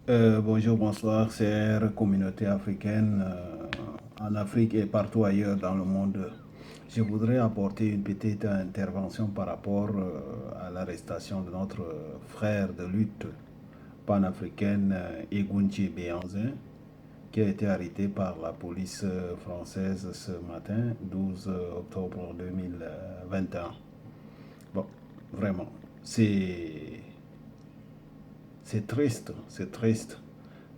Bonjour, bonsoir, chère communauté africaine, en Afrique et partout ailleurs dans le monde. Je voudrais apporter une petite intervention par rapport à l'arrestation de notre frère de lutte panafricaine, Egunji Béanzin, qui a été arrêté par la police française ce matin, 12 octobre 2021. Bon, vraiment, c'est c'est triste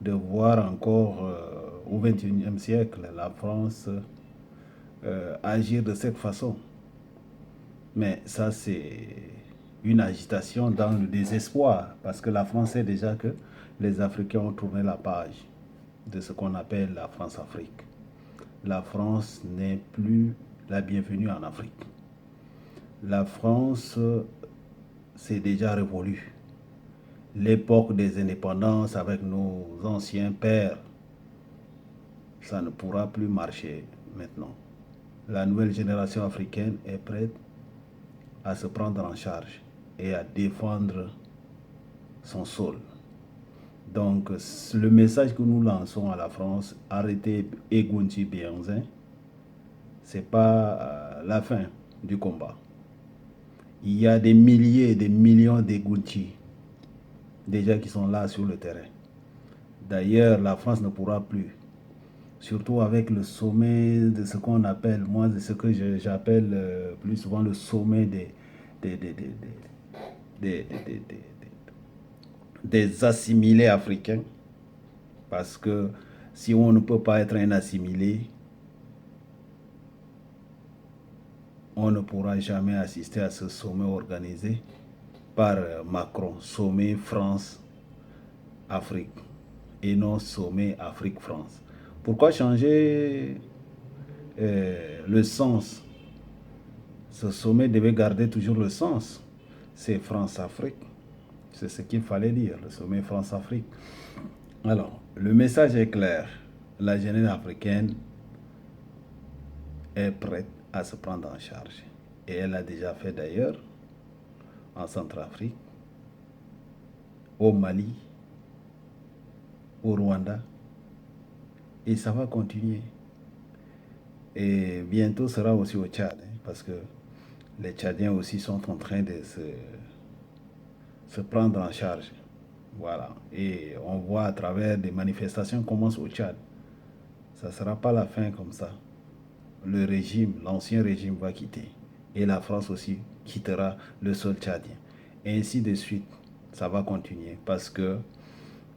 de voir encore au XXIe siècle la France agir de cette façon. Mais ça, c'est une agitation dans le désespoir, parce que la France sait déjà que les Africains ont tourné la page de ce qu'on appelle la France-Afrique. La France n'est plus la bienvenue en Afrique. La France s'est déjà révolue. L'époque des indépendances avec nos anciens pères, ça ne pourra plus marcher maintenant. La nouvelle génération africaine est prête à se prendre en charge et à défendre son sol. Donc, le message que nous lançons à la France, arrêtez Egunji Béanzin, ce n'est pas la fin du combat. Il y a des milliers et des millions d'Egunji déjà qui sont là sur le terrain. D'ailleurs, la France ne pourra plus, surtout avec le sommet de ce qu'on appelle, moi, de ce que j'appelle plus souvent le sommet des, des, des, des, des, des, des assimilés africains. Parce que si on ne peut pas être un assimilé, on ne pourra jamais assister à ce sommet organisé par Macron, sommet France-Afrique, et non sommet Afrique-France. Pourquoi changer le sens? Ce sommet devait garder toujours le sens. C'est France-Afrique. C'est ce qu'il fallait dire, le sommet France-Afrique. Alors, le message est clair. La jeunesse africaine est prête à se prendre en charge. Et elle l'a déjà fait d'ailleurs en Centrafrique, au Mali, au Rwanda. Et ça va continuer. Et bientôt sera aussi au Tchad, parce que les Tchadiens aussi sont en train de se prendre en charge. Voilà. Et on voit à travers des manifestations commencent au Tchad. Ça ne sera pas la fin comme ça. Le régime, l'ancien régime va quitter. Et la France aussi quittera le sol tchadien. Et ainsi de suite. Ça va continuer parce que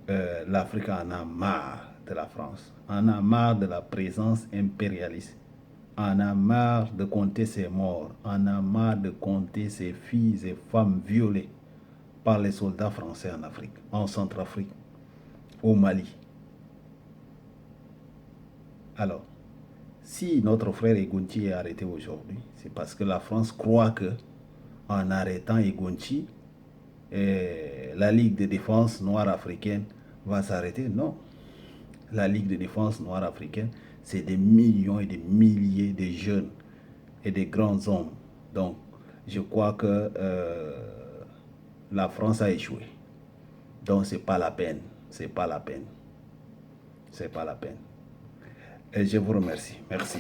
l'Afrique en a marre de la France. En a marre de la présence impérialiste. En a marre de compter ses morts. En a marre de compter ses filles et femmes violées par les soldats français en Afrique, en Centrafrique, au Mali. Alors, si notre frère Egunti est arrêté aujourd'hui, c'est parce que la France croit que en arrêtant Egunti, la Ligue de défense noire africaine va s'arrêter. Non. La Ligue de défense noire africaine, c'est des millions et des milliers de jeunes et de grands hommes. Donc, je crois que la France a échoué. Donc, c'est pas la peine. C'est pas la peine. C'est pas la peine. Et je vous remercie. Merci.